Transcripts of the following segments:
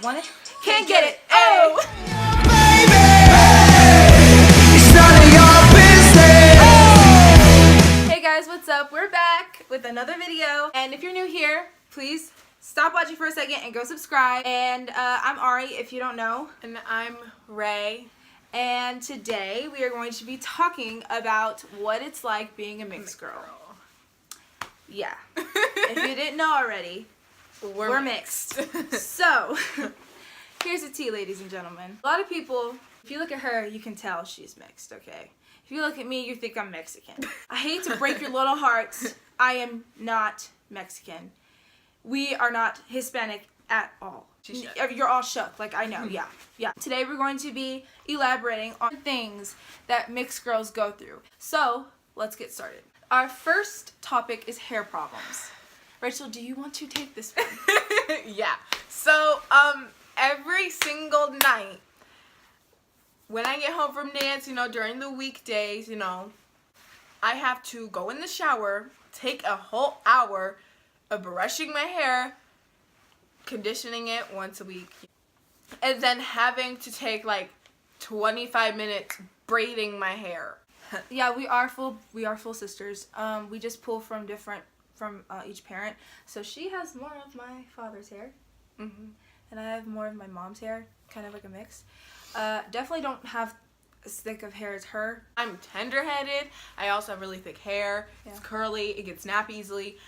Want it? Can't get it. Oh! Hey guys, what's up? We're back with another video. And if you're new here, please stop watching for a second and go subscribe. And I'm Ari, if you don't know. And I'm Ray. And today we are going to be talking about what it's like being a mixed girl. Yeah. If you didn't know already, we're mixed. So, here's the tea, ladies and gentlemen. A lot of people, if you look at her, you can tell she's mixed, okay? If you look at me, you think I'm Mexican. I hate to break your little hearts. I am not Mexican. We are not Hispanic at all. You're all shook. Like, I know. Yeah. Today we're going to be elaborating on things that mixed girls go through. So, let's get started. Our first topic is hair problems. Rachel, do you want to take this one? Yeah. So, every single night, when I get home from dance, during the weekdays, I have to go in the shower, take a whole hour of brushing my hair, conditioning it once a week, and then having to take like 25 minutes braiding my hair. Yeah, we are full sisters. We just pull from each parent. So she has more of my father's hair, and I have more of my mom's hair, kind of like a mix. Definitely don't have as thick of hair as her. I'm tender-headed. I also have really thick hair. Yeah. It's curly. It gets napped easily.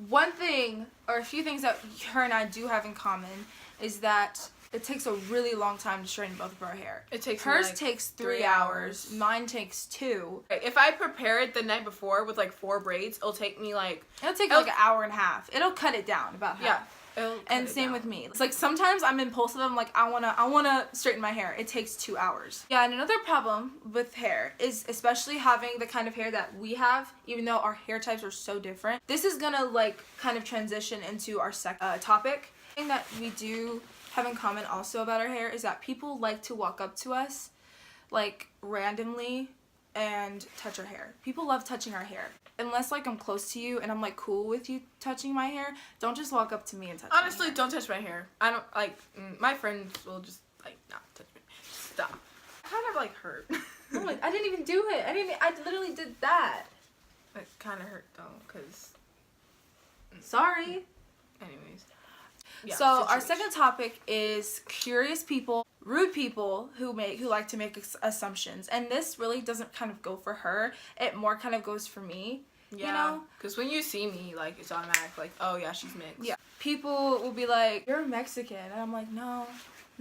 One thing, or a few things that her and I do have in common, is that it takes a really long time to straighten both of our hair. Hers takes 3 hours. Mine takes 2. If I prepare it the night before with like 4 braids, it'll take like an hour and a half. It'll cut it down about half. Yeah. And same with me. It's like sometimes I'm impulsive. I'm like, I wanna straighten my hair. It takes 2 hours. Yeah, and another problem with hair is, especially having the kind of hair that we have, even though our hair types are so different. This is gonna like kind of transition into our topic. The thing that we do have in common also about our hair is that people like to walk up to us like randomly and touch our hair. People love touching our hair. Unless like I'm close to you and I'm like cool with you touching my hair, don't just walk up to me and touch my hair. Don't touch my hair. I don't like my friends will just like not touch me. Stop. Kind of like hurt. I'm like, I didn't even do it. I literally did that. It kind of hurt though, cause. Sorry. Anyways. Yeah, so our second topic is curious people, rude people who like to make assumptions, and this really doesn't kind of go for her. It more kind of goes for me. Yeah. Because when you see me, like it's automatic. Like, oh yeah, she's mixed. Yeah. People will be like, "You're Mexican," and I'm like, "No."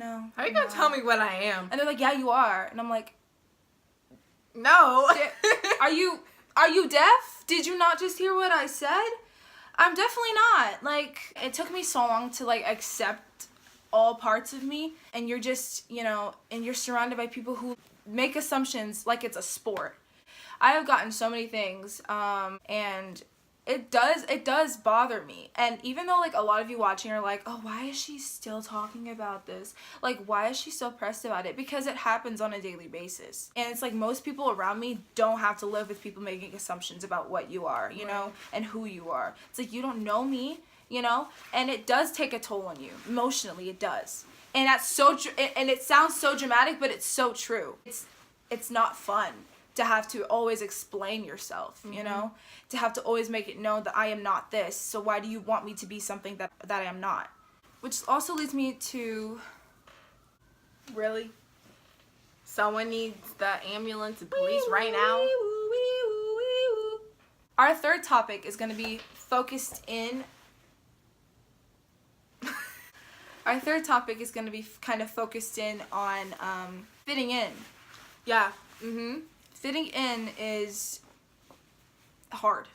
How are you gonna tell me what I am? And they're like, "Yeah, you are," and I'm like, "No." Are you deaf? Did you not just hear what I said? I'm definitely not. Like, it took me so long to, like, accept all parts of me. And you're just, and you're surrounded by people who make assumptions like it's a sport. I have gotten so many things, and it does bother me. And even though, like, a lot of you watching are like, oh, why is she still talking about this? Like, why is she so pressed about it? Because it happens on a daily basis. And it's like most people around me don't have to live with people making assumptions about what you are, know, and who you are. It's like, you don't know me, and it does take a toll on you. Emotionally, it does. And that's so and it sounds so dramatic, but it's so true. It's not fun to have to always explain yourself, to have to always make it known that I am not this, so why do you want me to be something that I am not? Which also leads me to, really? Someone needs the ambulance and police right now? Our third topic is going to be focused in, kind of focused in on fitting in. Yeah. Fitting in is hard.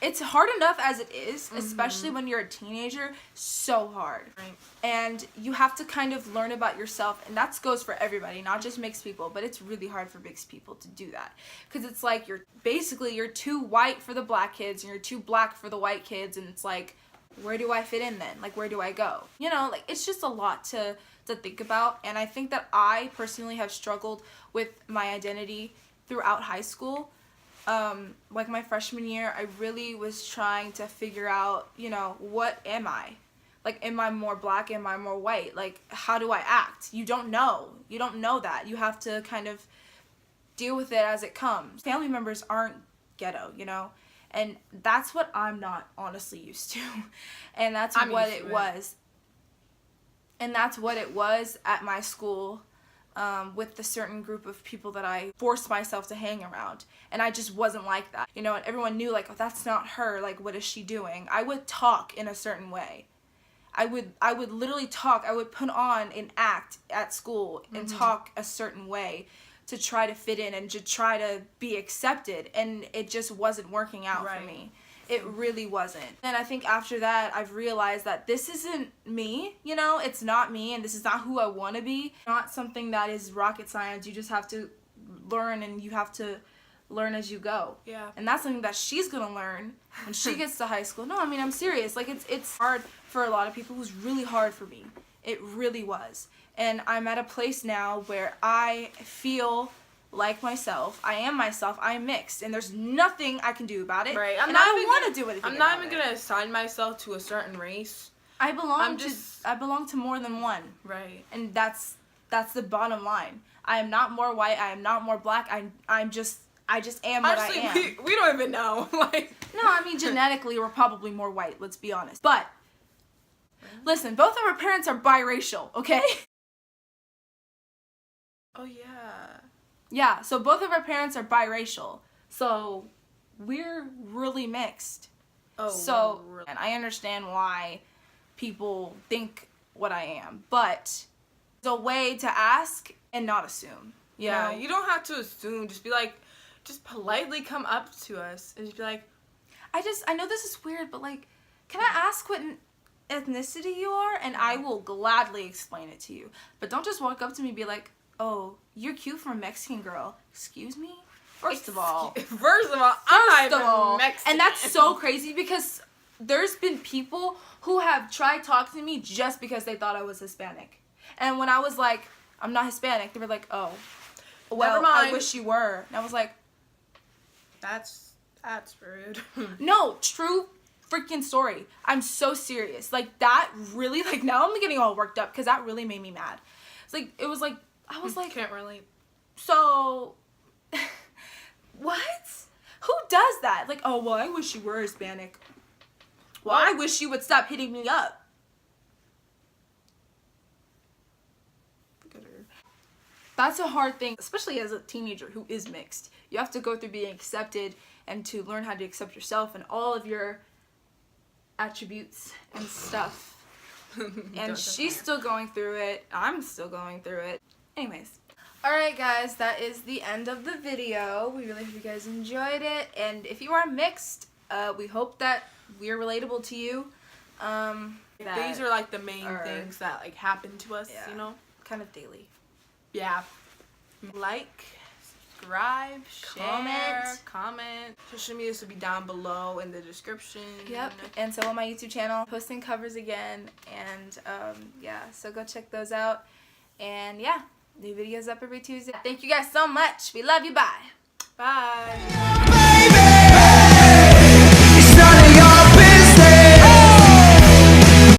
It's hard enough as it is, especially when you're a teenager, so hard. Right. And you have to kind of learn about yourself, and that goes for everybody, not just mixed people, but it's really hard for mixed people to do that. Because it's like you're too white for the black kids, and you're too black for the white kids, and it's like, where do I fit in then? Like, where do I go? Like, it's just a lot to think about, and I think that I personally have struggled with my identity throughout high school. Like my freshman year, I really was trying to figure out, what am I? Like, am I more black? Am I more white? Like, how do I act? You don't know. You don't know that. You have to kind of deal with it as it comes. Family members aren't ghetto, you know? And that's what I'm not honestly used to. And that's what it was. And that's what it was at my school, with the certain group of people that I forced myself to hang around. And I just wasn't like that. You know, and everyone knew, like, oh, that's not her. Like, what is she doing? I would talk in a certain way. I would literally talk. I would put on an act at school and talk a certain way to try to fit in and to try to be accepted. And it just wasn't working out for me. It really wasn't. And I think after that, I've realized that this isn't me, you know? It's not me, and this is not who I want to be. Not something that is rocket science. You just have to learn, and you have to learn as you go. Yeah. And that's something that she's gonna learn when she gets to high school. No, I mean, I'm serious. Like, it's hard for a lot of people. It was really hard for me. It really was. And I'm at a place now where I feel like myself. I am myself. I am mixed, and there's nothing I can do about it. Right. I don't want to do anything. I'm not even gonna assign myself to a certain race. I belong to more than one. Right. And that's the bottom line. I am not more white. I am not more black. I just am what I am. Honestly, we don't even know. Like, no, I mean, genetically, we're probably more white, let's be honest. But, listen, both of our parents are biracial, okay? oh, yeah. Yeah, so both of our parents are biracial. So, we're really mixed. Oh, so, really? and I understand why people think what I am. But, there's a way to ask and not assume. You know? You don't have to assume. Just be like, just politely come up to us and just be like, I know this is weird, but like, can I ask what ethnicity you are? And I will gladly explain it to you. But don't just walk up to me and be like, oh, you're cute for a Mexican girl. Excuse me? First of all, I'm not even Mexican. And that's so crazy because there's been people who have tried talking to me just because they thought I was Hispanic. And when I was like, I'm not Hispanic, they were like, oh, well, never mind. I wish you were. And I was like, That's rude. no, true freaking story. I'm so serious. Like, that really, like, now I'm getting all worked up because that really made me mad. It's like, it was like, I was like, can't relate. So, what? Who does that? Like, oh, well, I wish you were Hispanic. Well, I wish you would stop hitting me up. That's a hard thing, especially as a teenager who is mixed. You have to go through being accepted and to learn how to accept yourself and all of your attributes and stuff. And she's still going through it. I'm still going through it. Anyways. Alright guys, that is the end of the video. We really hope you guys enjoyed it. And if you are mixed, we hope that we're relatable to you. These are like the main things that like happen to us, you know? Kind of daily. Yeah. Like, subscribe, share, comment. Social media will be down below in the description. Yep. And so on my YouTube channel, posting covers again. And yeah, so go check those out. And yeah, new videos up every Tuesday. Thank you guys so much. We love you. Bye. Bye.